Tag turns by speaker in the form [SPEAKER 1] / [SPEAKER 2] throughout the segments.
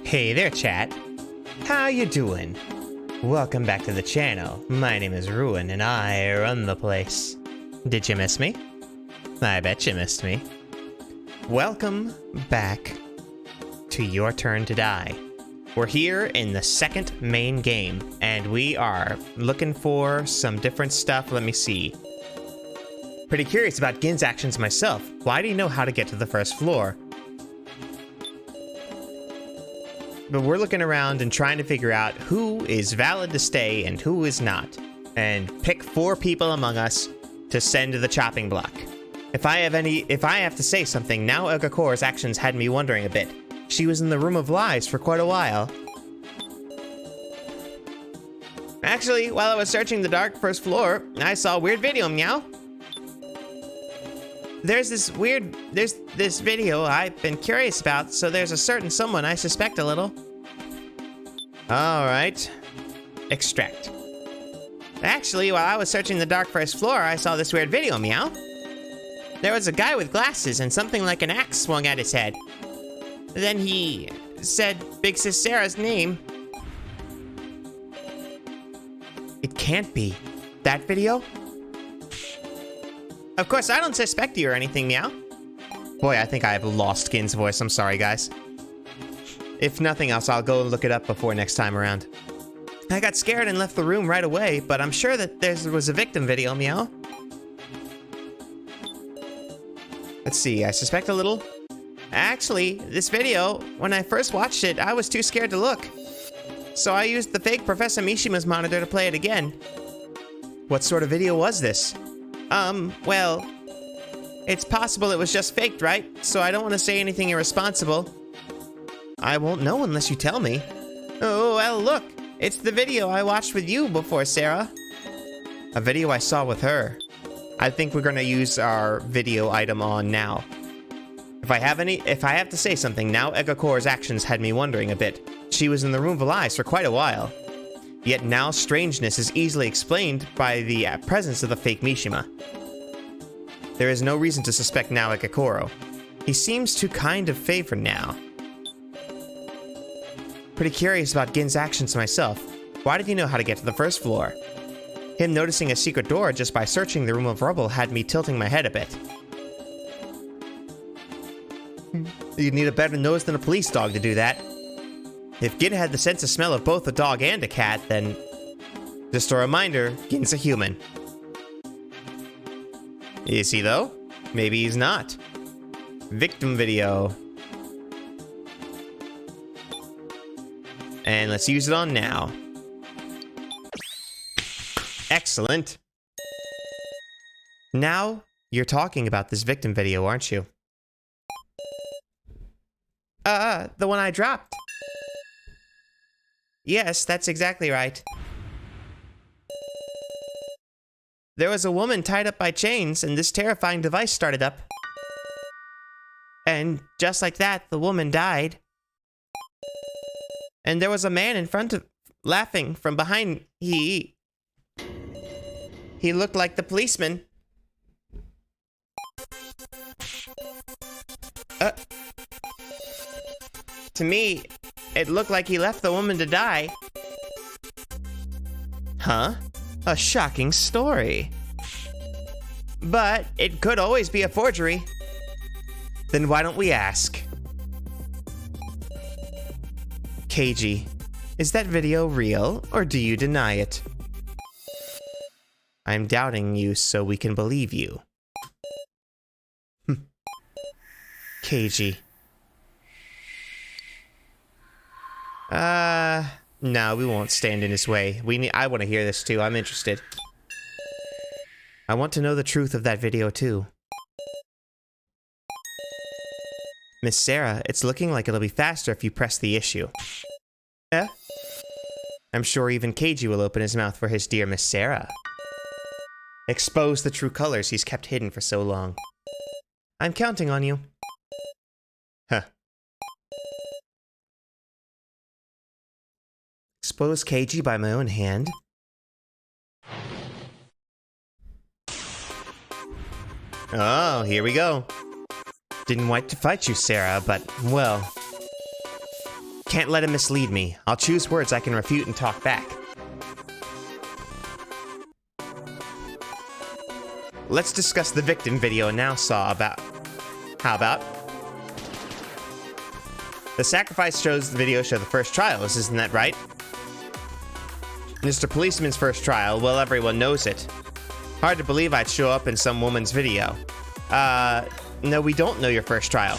[SPEAKER 1] Hey there, chat. How you doing? Welcome back to the channel. My name is Ruin, and I run the place. Did you miss me? I bet you missed me. Welcome back to Your Turn to Die. We're here in the second main game, and we are looking for some different stuff. Let me see. Pretty curious about Gin's actions myself. Why do you know how to get to the first floor? But we're looking around and trying to figure out who is valid to stay and who is not. And pick 4 people among us to send to the chopping block. If I have to say something, now Ogakora's actions had me wondering a bit. She was in the Room of Lies for quite a while. Actually, while I was searching the dark first floor, I saw a weird video, meow. There's this video I've been curious about, so there's a certain someone I suspect a little. Alright. Extract. Actually, while I was searching the dark first floor, I saw this weird video, meow. There was a guy with glasses and something like an axe swung at his head. Then he said Big Sis Sarah's name. It can't be. That video? Of course, I don't suspect you or anything, meow. Boy, I think I have lost Gin's voice. I'm sorry, guys. If nothing else, I'll go and look it up before next time around. I got scared and left the room right away, but I'm sure that there was a victim video, meow. Let's see, I suspect a little. Actually, this video, when I first watched it, I was too scared to look. So I used the fake Professor Mishima's monitor to play it again. What sort of video was this? Well, it's possible it was just faked, right? So I don't want to say anything irresponsible. I won't know unless you tell me. Oh, well, look. It's the video I watched with you before, Sarah. A video I saw with her. I think we're gonna use our video item on now. If I have to say something, now Ogakora's actions had me wondering a bit. She was in the Room of Lies for quite a while. Yet now strangeness is easily explained by the presence of the fake Mishima. There is no reason to suspect now Ogakoro. He seems to kind of favor now. Pretty curious about Gin's actions myself. Why did he know how to get to the first floor? Him noticing a secret door just by searching the Room of Rubble had me tilting my head a bit. You'd need a better nose than a police dog to do that. If Gin had the sense of smell of both a dog and a cat, then... Just a reminder, Gin's a human. Is he, though? Maybe he's not. Victim video. And let's use it on now. Excellent. Now, you're talking about this victim video, aren't you? The one I dropped. Yes, that's exactly right. There was a woman tied up by chains, and this terrifying device started up. And just like that, the woman died. And there was a man in front of... laughing from behind. He looked like the policeman. To me, it looked like he left the woman to die. Huh? A shocking story. But it could always be a forgery. Then why don't we ask? Keiji, is that video real, or do you deny it? I'm doubting you so we can believe you. Keiji. No, we won't stand in his way. I want to hear this too. I'm interested. I want to know the truth of that video too. Miss Sarah, it's looking like it'll be faster if you press the issue. I'm sure even Keiji will open his mouth for his dear Miss Sarah. Expose the true colors he's kept hidden for so long. I'm counting on you. Huh. Expose Keiji by my own hand? Oh, here we go. Didn't want to fight you, Sarah, but, well... Can't let him mislead me. I'll choose words I can refute and talk back. Let's discuss the victim video now saw about. How about? The sacrifice shows the video show the first trials, isn't that right? Mr. Policeman's first trial, well, everyone knows it. Hard to believe I'd show up in some woman's video. No, we don't know your first trial.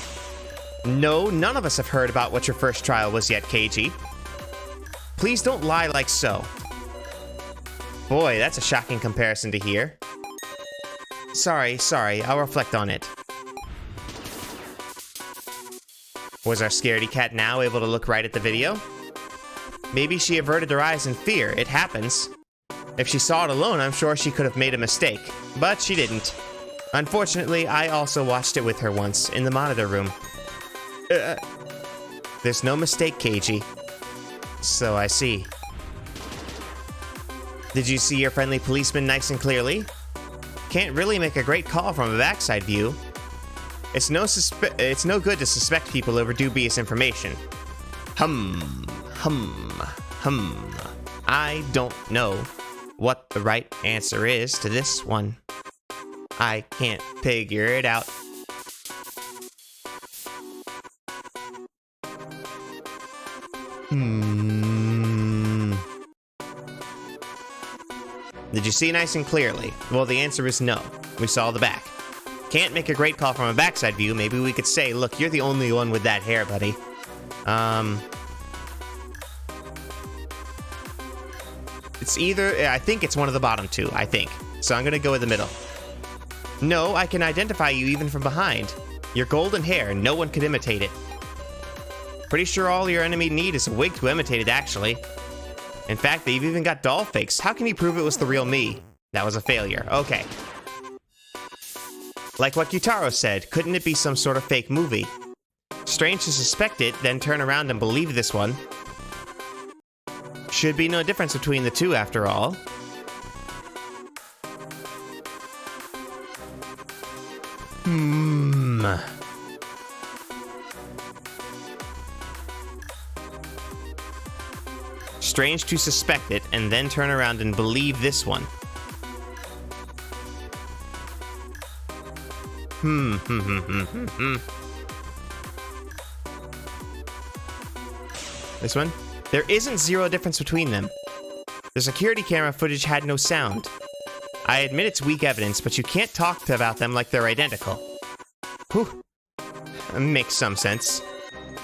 [SPEAKER 1] No, none of us have heard about what your first trial was yet, Keiji. Please don't lie like so. Boy, that's a shocking comparison to hear. Sorry, I'll reflect on it. Was our scaredy cat now able to look right at the video? Maybe she averted her eyes in fear. It happens. If she saw it alone, I'm sure she could have made a mistake. But she didn't. Unfortunately, I also watched it with her once, in the monitor room. There's no mistake, Keiji. So I see. Did you see your friendly policeman nice and clearly? Can't really make a great call from a backside view. It's no good to suspect people over dubious information. I don't know what the right answer is to this one. I can't figure it out. Did you see nice and clearly? Well, the answer is no. We saw the back. Can't make a great call from a backside view. Maybe we could say, look, you're the only one with that hair, buddy. It's either, I think it's one of the bottom two, I think. So I'm gonna go with the middle. No, I can identify you even from behind. Your golden hair, no one could imitate it. Pretty sure all your enemy need is a wig to imitate it, actually. In fact, they've even got doll fakes. How can you prove it was the real me? That was a failure. Okay. Like what Gyutaro said, couldn't it be some sort of fake movie? Strange to suspect it, then turn around and believe this one. Should be no difference between the two, after all. Strange to suspect it, and then turn around and believe this one. This one? There isn't zero difference between them. The security camera footage had no sound. I admit it's weak evidence, but you can't talk about them like they're identical. Whew. Makes some sense.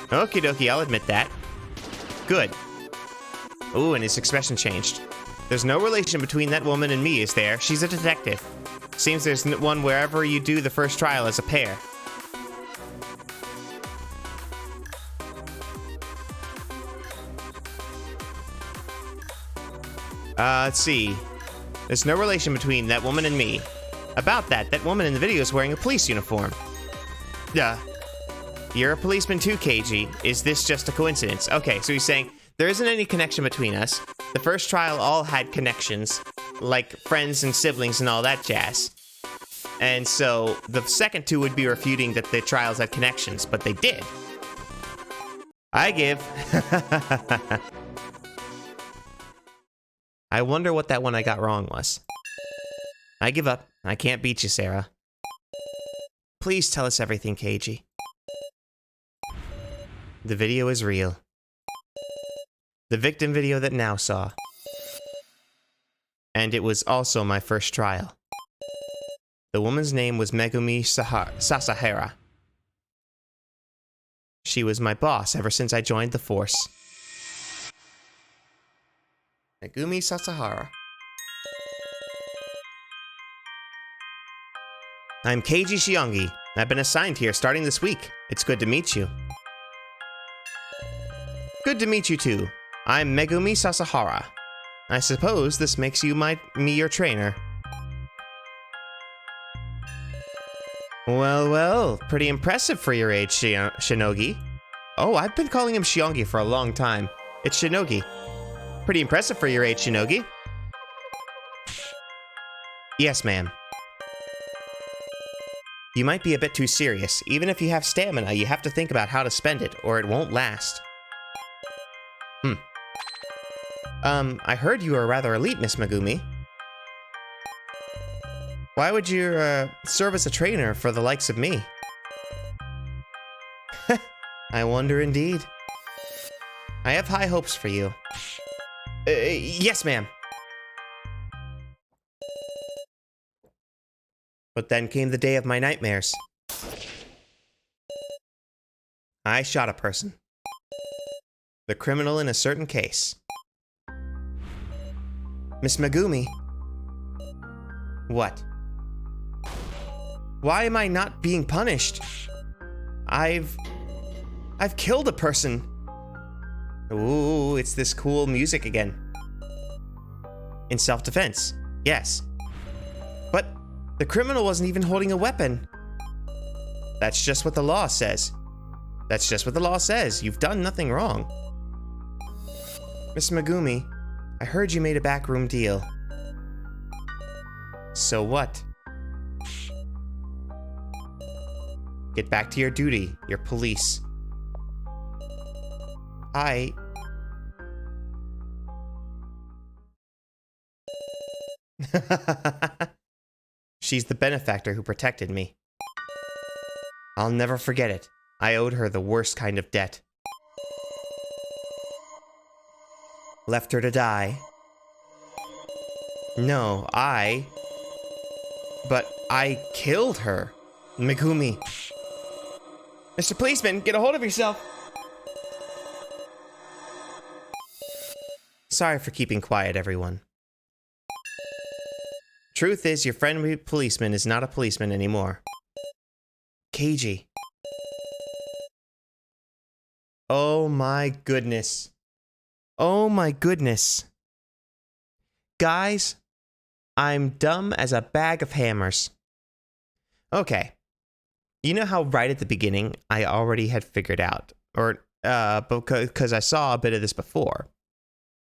[SPEAKER 1] Okie dokie, I'll admit that. Good. Ooh, and his expression changed. There's no relation between that woman and me, is there? She's a detective. Seems there's one wherever you do the first trial as a pair. Let's see. There's no relation between that woman and me. About that woman in the video is wearing a police uniform. Duh. You're a policeman too, Keiji. Is this just a coincidence? Okay, so he's saying there isn't any connection between us. The first trial all had connections, like friends and siblings and all that jazz. And so the second two would be refuting that the trials had connections, but they did. I give. I wonder what that one I got wrong was. I give up. I can't beat you, Sarah. Please tell us everything, Keiji. The video is real. The victim video that now saw. And it was also my first trial. The woman's name was Megumi Sasahara. She was my boss ever since I joined the force. Megumi Sasahara. I'm Keiji Shiongi. I've been assigned here starting this week. It's good to meet you. Good to meet you too. I'm Megumi Sasahara. I suppose this makes you me your trainer. Well, pretty impressive for your age, Shinogi. Oh, I've been calling him Shiongi for a long time. It's Shinogi. Pretty impressive for your age, Shinogi. Yes, ma'am. You might be a bit too serious. Even if you have stamina, you have to think about how to spend it, or it won't last. I heard you are rather elite, Miss Megumi. Why would you, serve as a trainer for the likes of me? I wonder indeed. I have high hopes for you. Yes, ma'am. But then came the day of my nightmares. I shot a person. The criminal in a certain case. Miss Megumi. What? Why am I not being punished? I've killed a person. Ooh, it's this cool music again. In self-defense, yes. But the criminal wasn't even holding a weapon. That's just what the law says. That's just what the law says. You've done nothing wrong. Miss Megumi, I heard you made a backroom deal. So what? Get back to your duty, your police. She's the benefactor who protected me. I'll never forget it. I owed her the worst kind of debt. Left her to die. No, but I killed her. Megumi. Mr. Policeman, get a hold of yourself. Sorry for keeping quiet, everyone. Truth is, your friendly policeman is not a policeman anymore. Keiji. Oh my goodness. Oh my goodness. Guys, I'm dumb as a bag of hammers. Okay. You know how right at the beginning, I already had figured out, or, because I saw a bit of this before,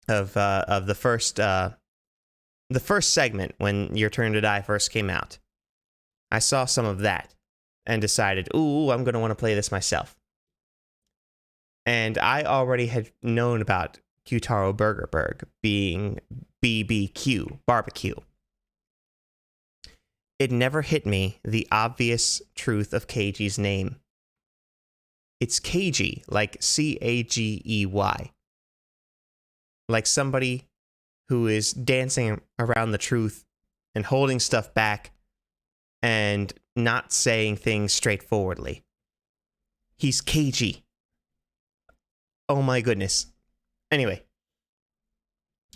[SPEAKER 1] of the first segment when Your Turn to Die first came out. I saw some of that and decided, ooh, I'm going to want to play this myself. And I already had known about Kyutaro Burgerberg being BBQ, barbecue. It never hit me the obvious truth of Keiji's name. It's Keiji, like Cagey. Like somebody who is dancing around the truth and holding stuff back and not saying things straightforwardly. He's Keiji. Oh my goodness. Anyway,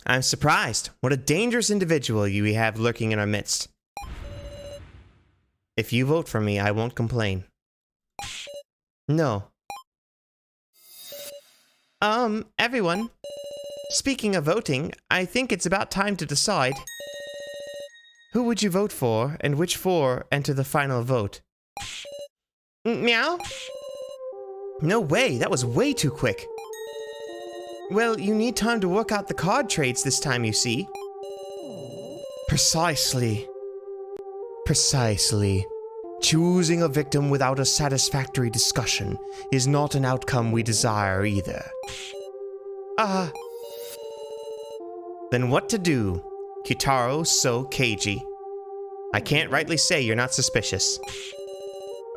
[SPEAKER 1] I'm surprised. What a dangerous individual you have lurking in our midst. If you vote for me, I won't complain. No. Everyone. Speaking of voting, I think it's about time to decide. Who would you vote for, and which four enter the final vote? Meow? No way, that was way too quick. Well, you need time to work out the card trades this time, you see. Precisely. Precisely. Choosing a victim without a satisfactory discussion is not an outcome we desire either. Then what to do? Kitaro so Keiji. I can't rightly say you're not suspicious.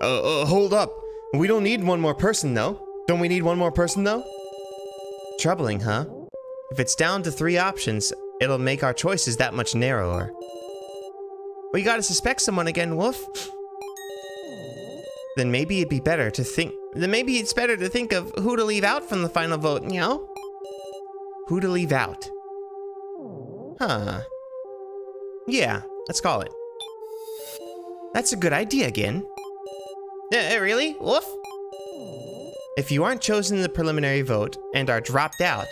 [SPEAKER 1] Hold up. We don't need one more person, though. Don't we need one more person, though? Troubling, huh? If it's down to 3 options, it'll make our choices that much narrower. Well, you gotta suspect someone again, Wolf. Then maybe it'd be better to think... Then maybe it's better to think of who to leave out from the final vote, you know? Who to leave out? Huh. Yeah, let's call it. That's a good idea, again. Really? Wolf? If you aren't chosen in the preliminary vote and are dropped out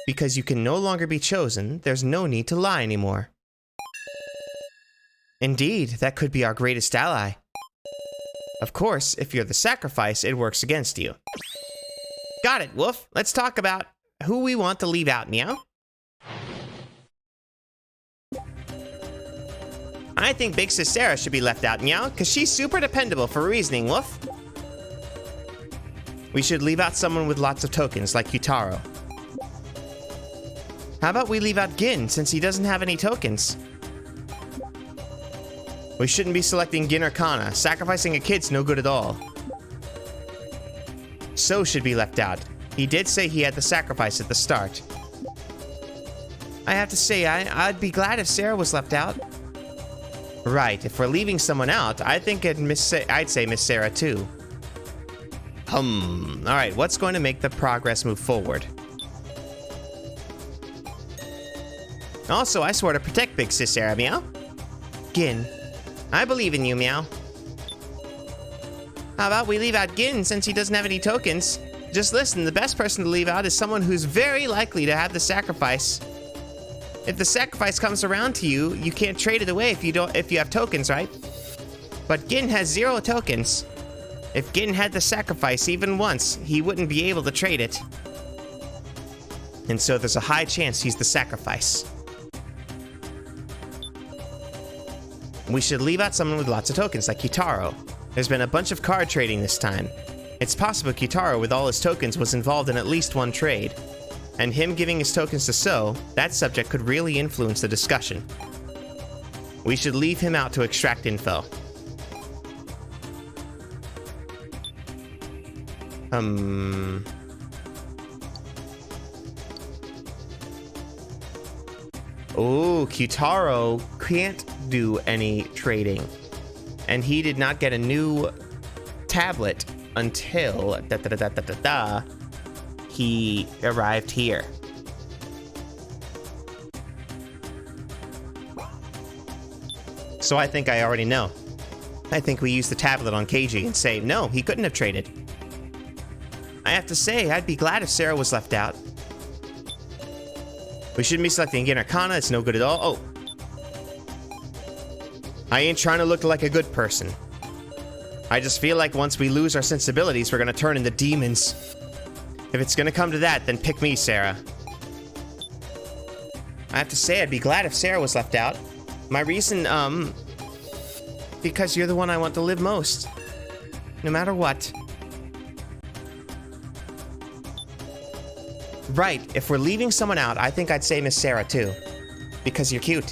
[SPEAKER 1] because you can no longer be chosen, there's no need to lie anymore. Indeed, that could be our greatest ally. Of course, if you're the sacrifice, it works against you. Got it, Wolf. Let's talk about who we want to leave out, meow. I think Big Sis Sarah should be left out, meow, because she's super dependable for reasoning, Wolf. We should leave out someone with lots of tokens, like Yutaro. How about we leave out Gin, since he doesn't have any tokens? We shouldn't be selecting Gin or Kana. Sacrificing a kid's no good at all. So should be left out. He did say he had the sacrifice at the start. I have to say, I'd be glad if Sarah was left out. Right, if we're leaving someone out, I think I'd say Miss Sarah too. Alright, what's going to make the progress move forward? Also, I swore to protect Big Sis Sarah, meow. Gin, I believe in you, meow. How about we leave out Gin since he doesn't have any tokens? Just listen, the best person to leave out is someone who's very likely to have the sacrifice. If the sacrifice comes around to you, you can't trade it away if you have tokens, right? But Gin has 0 tokens. If Gin had the sacrifice even once, he wouldn't be able to trade it. And so there's a high chance he's the sacrifice. We should leave out someone with lots of tokens, like Kitaro. There's been a bunch of card trading this time. It's possible Kitaro, with all his tokens, was involved in at least one trade. And him giving his tokens to So, that subject could really influence the discussion. We should leave him out to extract info. Oh, Kitaro can't do any trading. And he did not get a new tablet until he arrived here. So I think I already know. I think we use the tablet on Keiji and say, no, he couldn't have traded. I have to say, I'd be glad if Sarah was left out. We shouldn't be selecting Gin or Kana, it's no good at all. Oh. I ain't trying to look like a good person. I just feel like once we lose our sensibilities, we're gonna turn into demons. If it's gonna come to that, then pick me, Sarah. I have to say, I'd be glad if Sarah was left out. My reason, because you're the one I want to live most. No matter what. Right, if we're leaving someone out, I think I'd say Miss Sarah too. Because you're cute.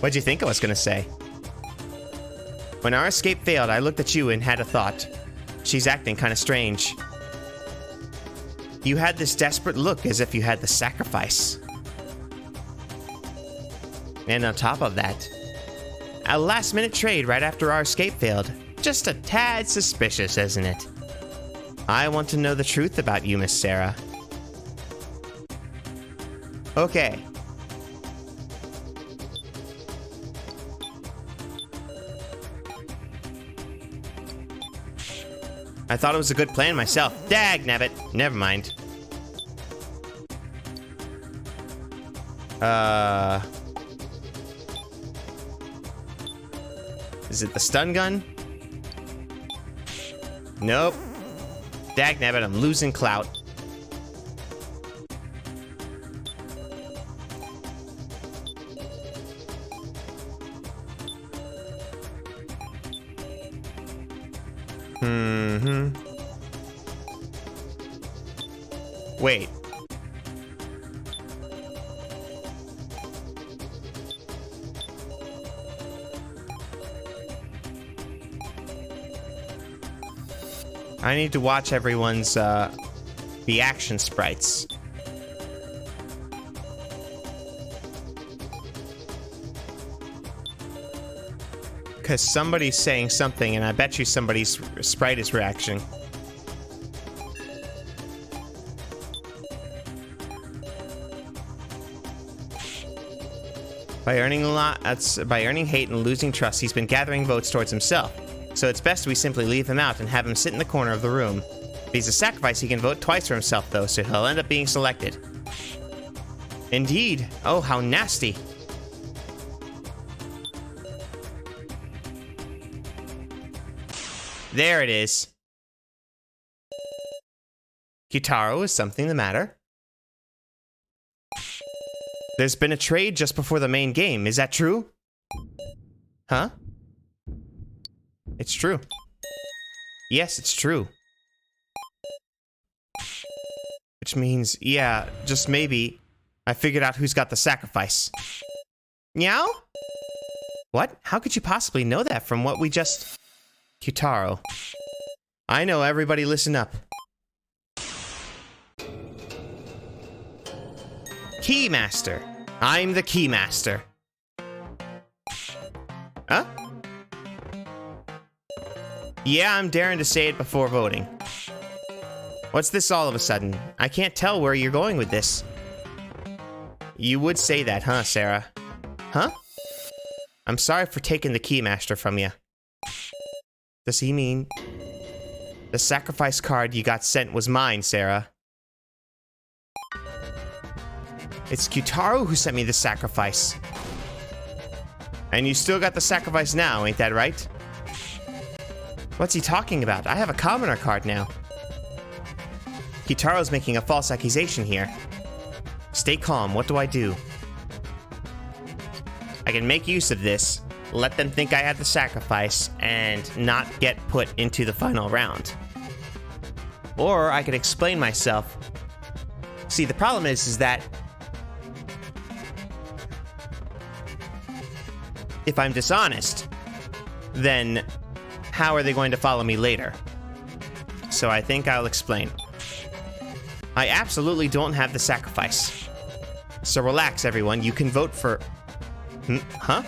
[SPEAKER 1] What'd you think I was gonna say? When our escape failed, I looked at you and had a thought. She's acting kinda strange. You had this desperate look as if you had the sacrifice. And on top of that, a last-minute trade right after our escape failed. Just a tad suspicious, isn't it? I want to know the truth about you, Miss Sarah. Okay. I thought it was a good plan myself. Dagnabbit. Never mind. Is it the stun gun? Nope. Dagnabbit, I'm losing clout. Wait. I need to watch everyone's, reaction sprites. Because somebody's saying something, and I bet you somebody's sprite is reacting. By earning hate and losing trust, he's been gathering votes towards himself. So it's best we simply leave him out and have him sit in the corner of the room. If he's a sacrifice, he can vote twice for himself, though, so he'll end up being selected. Indeed. Oh, how nasty. There it is. Kitaro, is something the matter? There's been a trade just before the main game, is that true? Huh? It's true. Yes, it's true. Which means, yeah, just maybe, I figured out who's got the sacrifice. Meow? What? How could you possibly know that from what we just... Kyutaro. I know, everybody listen up. Keymaster. I'm the Keymaster. Huh? Yeah, I'm daring to say it before voting. What's this all of a sudden? I can't tell where you're going with this. You would say that, huh, Sarah? Huh? I'm sorry for taking the Keymaster from you. Does he mean... The sacrifice card you got sent was mine, Sarah? It's Kyutaro who sent me the sacrifice. And you still got the sacrifice now, ain't that right? What's he talking about? I have a commoner card now. Kyutaro's making a false accusation here. Stay calm, what do I do? I can make use of this, let them think I had the sacrifice, and not get put into the final round. Or I could explain myself. See, the problem is that if I'm dishonest, then how are they going to follow me later? So I think I'll explain. I absolutely don't have the sacrifice. So relax, everyone. You can vote for... Huh?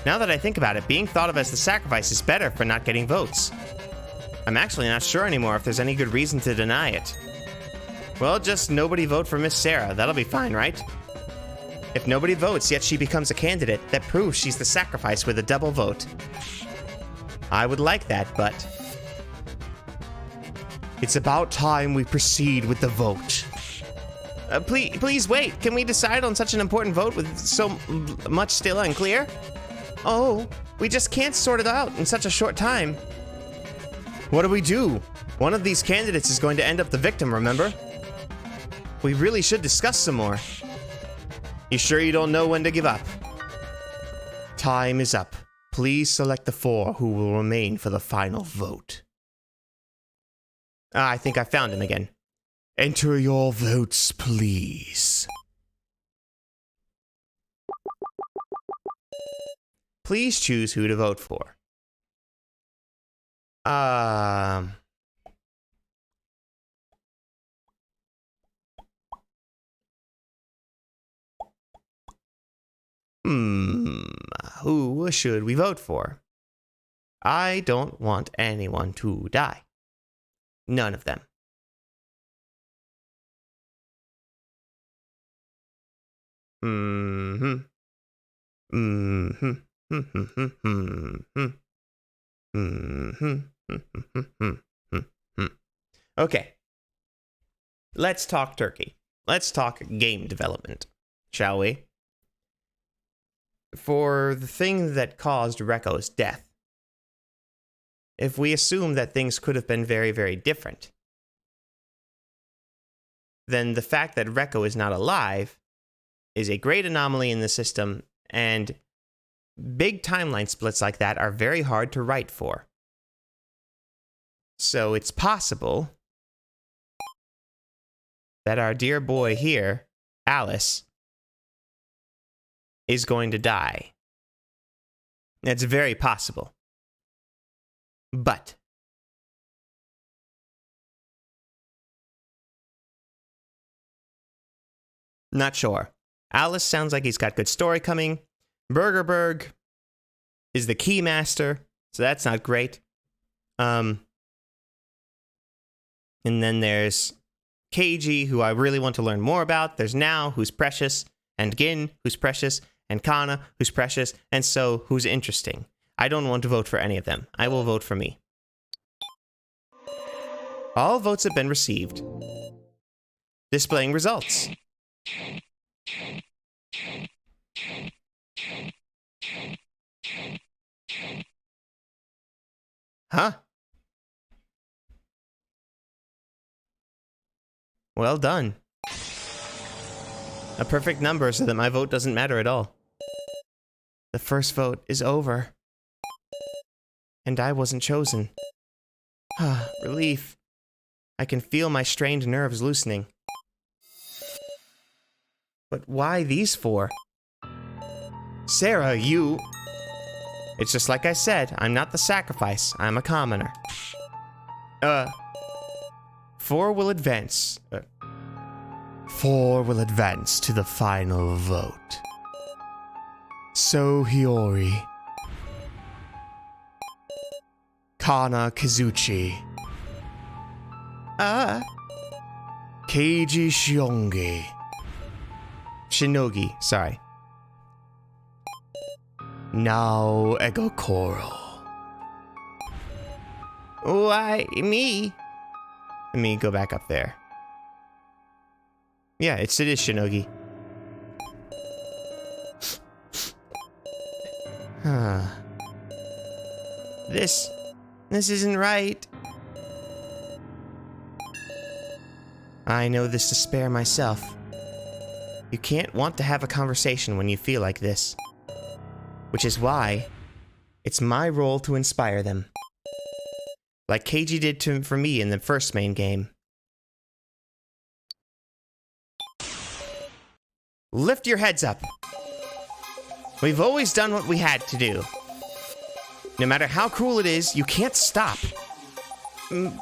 [SPEAKER 1] Now that I think about it, being thought of as the sacrifice is better for not getting votes. I'm actually not sure anymore if there's any good reason to deny it. Well, just nobody vote for Miss Sarah. That'll be fine, right? If nobody votes, yet she becomes a candidate, that proves she's the sacrifice with a double vote. I would like that, but... It's about time we proceed with the vote. Please wait. Can we decide on such an important vote with so much still unclear? Oh, we just can't sort it out in such a short time. What do we do? One of these candidates is going to end up the victim, remember? We really should discuss some more. You sure you don't know when to give up? Time is up. Please select the 4 who will remain for the final vote. I think I found him again. Enter your votes, please. Please choose who to vote for. Who should we vote for? I don't want anyone to die. None of them. Okay. Let's talk turkey. Let's talk game development, shall we? For the thing that caused Reko's death, if we assume that things could have been very, very different, then the fact that Reko is not alive is a great anomaly in the system, and big timeline splits like that are very hard to write for. So it's possible that our dear boy here, Alice, is going to die. It's very possible. But not sure. Alice sounds like he's got good story coming. Burgerberg is the Keymaster, so that's not great. And then there's Keiji, who I really want to learn more about. There's Now, who's precious, and Gin, who's precious, and Kana, who's precious, and So, who's interesting. I don't want to vote for any of them. I will vote for me. All votes have been received. Displaying results. Huh? Well done. A perfect number so that my vote doesn't matter at all. The first vote is over. And I wasn't chosen. Ah, relief. I can feel my strained nerves loosening. But why these four? Sarah, you... It's just like I said, I'm not the sacrifice, I'm a commoner. Four will advance. Four will advance to the final vote. So Hiyori. Kana Kazuchi. Keiji Shiongi. Shinogi, sorry. Now Egokoro. Why, me? Let me go back up there. Yeah, it is Shinogi. Huh. This isn't right. I know this to spare myself. You can't want to have a conversation when you feel like this. Which is why it's my role to inspire them. Like Keiji did for me in the first main game. Lift your heads up. We've always done what we had to do. No matter how cruel it is, you can't stop.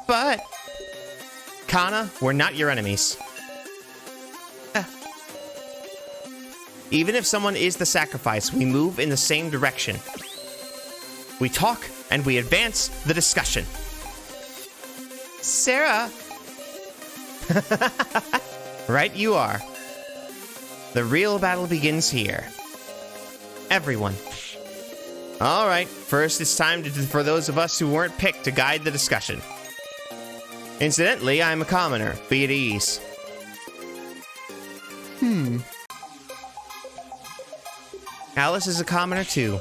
[SPEAKER 1] But... Kana, we're not your enemies. Even if someone is the sacrifice, we move in the same direction. We talk, and we advance the discussion. Sarah! Right you are. The real battle begins here. Everyone. Alright, first it's time for those of us who weren't picked to guide the discussion. Incidentally, I'm a commoner. Be at ease. Alice is a commoner too.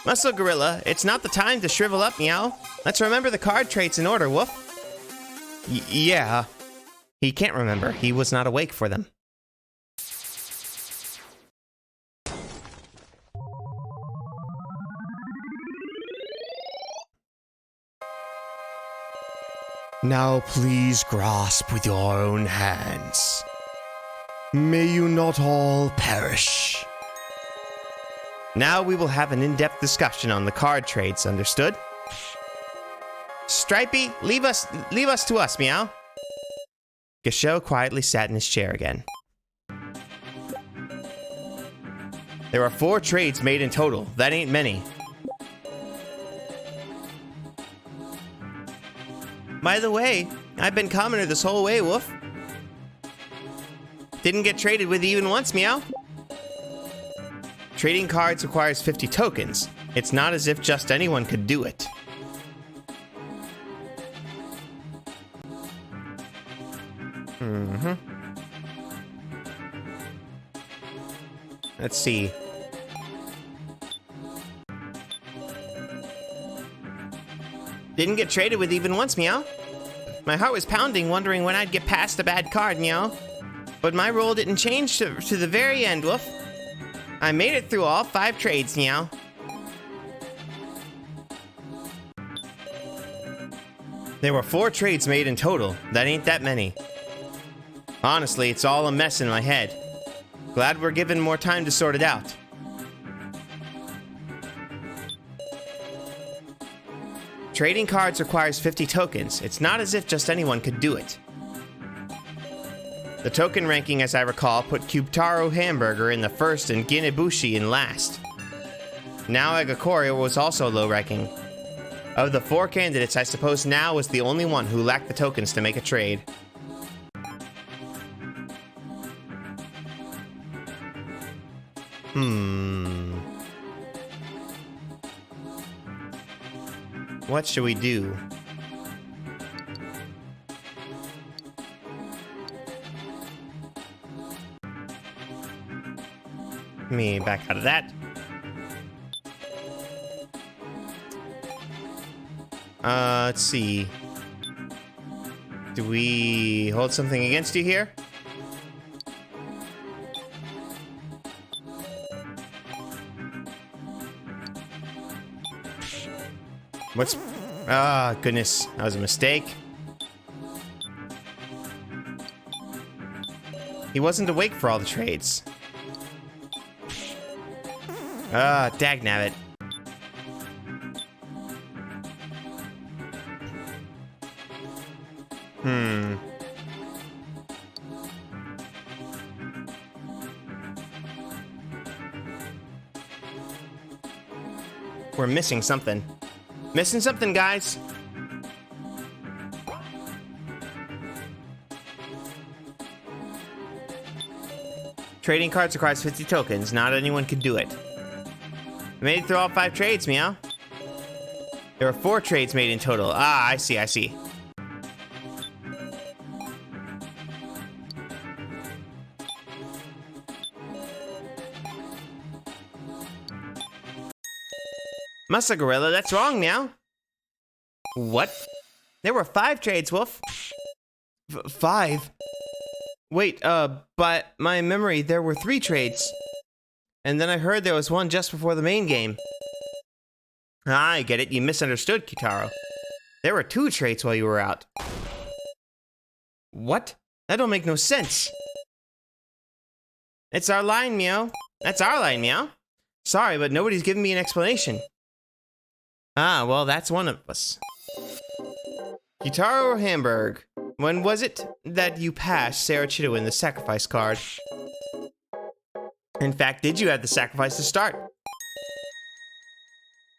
[SPEAKER 1] Muscle Gorilla, it's not the time to shrivel up, meow. Let's remember the card traits in order, woof. Yeah. He can't remember. He was not awake for them. Now please grasp with your own hands. May you not all perish. Now we will have an in-depth discussion on the card traits, understood? Stripey, leave us to us, meow. Gasho quietly sat in his chair again. There are 4 trades made in total. That ain't many. By the way, I've been commoner this whole way, woof. Didn't get traded with even once, meow. Trading cards requires 50 tokens. It's not as if just anyone could do it. Let's see. Didn't get traded with even once, meow. My heart was pounding, wondering when I'd get past a bad card, meow. But my role didn't change to the very end, woof. I made it through all 5 trades, meow. There were 4 trades made in total. That ain't that many. Honestly, it's all a mess in my head. Glad we're given more time to sort it out. Trading cards requires 50 tokens. It's not as if just anyone could do it. The token ranking, as I recall, put Cubetaro Hamburger in the first and Ginebushi in last. Now Egakori was also low ranking. Of the 4 candidates, I suppose Now was the only one who lacked the tokens to make a trade. What should we do? Let me back out of that. Let's see. Do we hold something against you here? What's... Ah, goodness. That was a mistake. He wasn't awake for all the trades. Dagnabbit. We're missing something. Missing something, guys. Trading cards requires 50 tokens. Not anyone can do it. I made it through all 5 trades, meow. There were 4 trades made in total. Ah, I see, I see. Musa Gorilla, that's wrong, meow. What? There were 5 trades, Wolf. 5? Wait, by my memory, there were 3 trades. And then I heard there was one just before the main game. Ah, I get it. You misunderstood, Kitaro. There were 2 trades while you were out. What? That don't make no sense. It's our line, meow. That's our line, meow. Sorry, but nobody's giving me an explanation. Ah, well, that's one of us. Kitaro Hamburg, when was it that you passed Sarah Chido in the sacrifice card? In fact, did you have the sacrifice to start?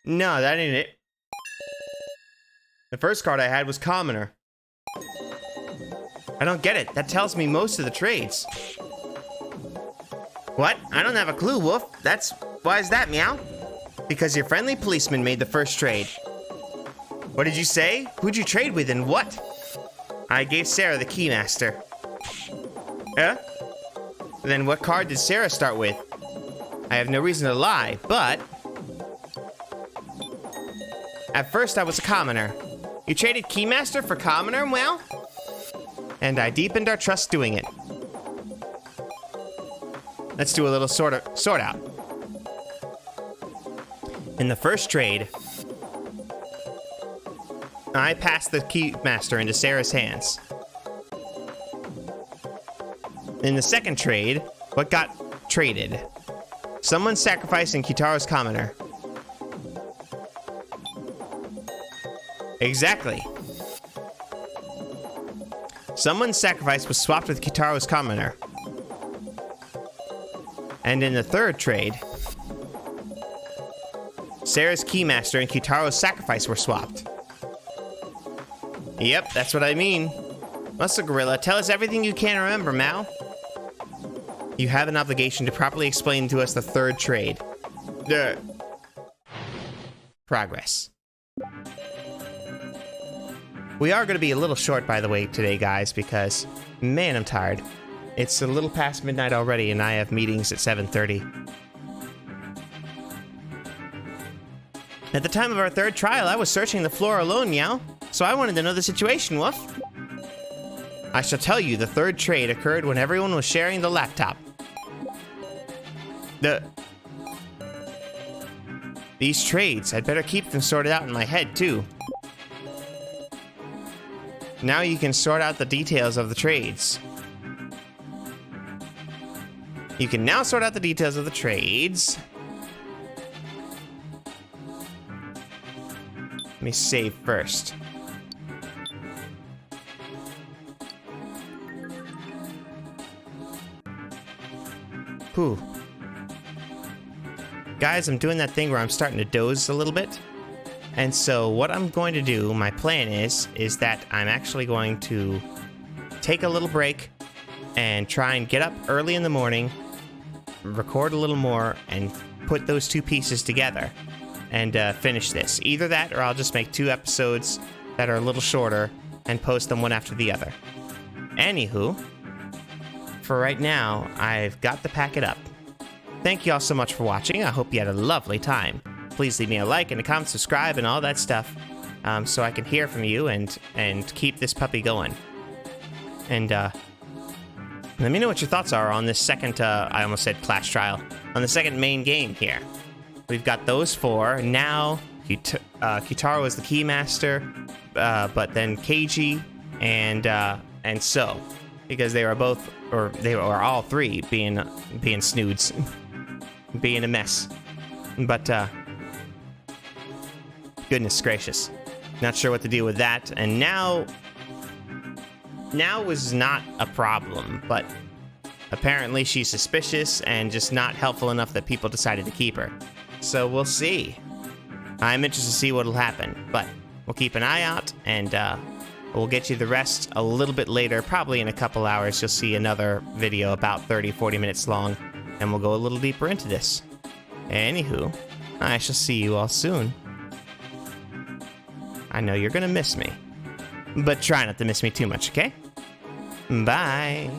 [SPEAKER 1] No, that ain't it. The first card I had was Commoner. I don't get it. That tells me most of the trades. What? I don't have a clue, Wolf. Why is that, meow? Because your friendly policeman made the first trade. What did you say? Who'd you trade with and what? I gave Sarah the Keymaster. Huh? Then what card did Sarah start with? I have no reason to lie, but... At first I was a commoner. You traded Keymaster for commoner, well? And I deepened our trust doing it. Let's do a little sort out. In the first trade, I passed the Keymaster into Sarah's hands. In the second trade, what got traded? Someone sacrificing Kitaro's commoner. Exactly. Someone's sacrifice was swapped with Kitaro's commoner. And in the third trade, Sarah's Keymaster and Kitaro's sacrifice were swapped. Yep, that's what I mean. Muscle Gorilla, tell us everything you can remember, Mal. You have an obligation to properly explain to us the third trade. Progress. We are going to be a little short, by the way, today, guys, because, man, I'm tired. It's a little past midnight already, and I have meetings at 7:30. At the time of our third trial, I was searching the floor alone, meow. So I wanted to know the situation, Woof. I shall tell you, the third trade occurred when everyone was sharing the laptop. These trades, I'd better keep them sorted out in my head, too. Now you can sort out the details of the trades. You can now sort out the details of the trades. Let me save first. Whew. Guys, I'm doing that thing where I'm starting to doze a little bit. And so what I'm going to do, my plan is that I'm actually going to take a little break and try and get up early in the morning, record a little more, and put those 2 pieces together and finish this. Either that, or I'll just make 2 episodes that are a little shorter and post them one after the other. Anywho, for right now, I've got to pack it up. Thank you all so much for watching. I hope you had a lovely time. Please leave me a like and a comment, subscribe, and all that stuff, so I can hear from you and keep this puppy going. And let me know what your thoughts are on this second, I almost said Clash Trial, on the second main game here. We've got those 4. Now, Kitaro is the Keymaster, but then Keiji, and so. because they were both, or they were all three being snoods, being a mess. But goodness gracious, not sure what to do with that. And now was not a problem, but apparently she's suspicious and just not helpful enough that people decided to keep her. So we'll see. I'm interested to see what'll happen, but we'll keep an eye out, and we'll get you the rest a little bit later. Probably in a couple hours, you'll see another video about 30-40 minutes long, and we'll go a little deeper into this. Anywho, I shall see you all soon. I know you're gonna miss me, but try not to miss me too much, okay? Bye.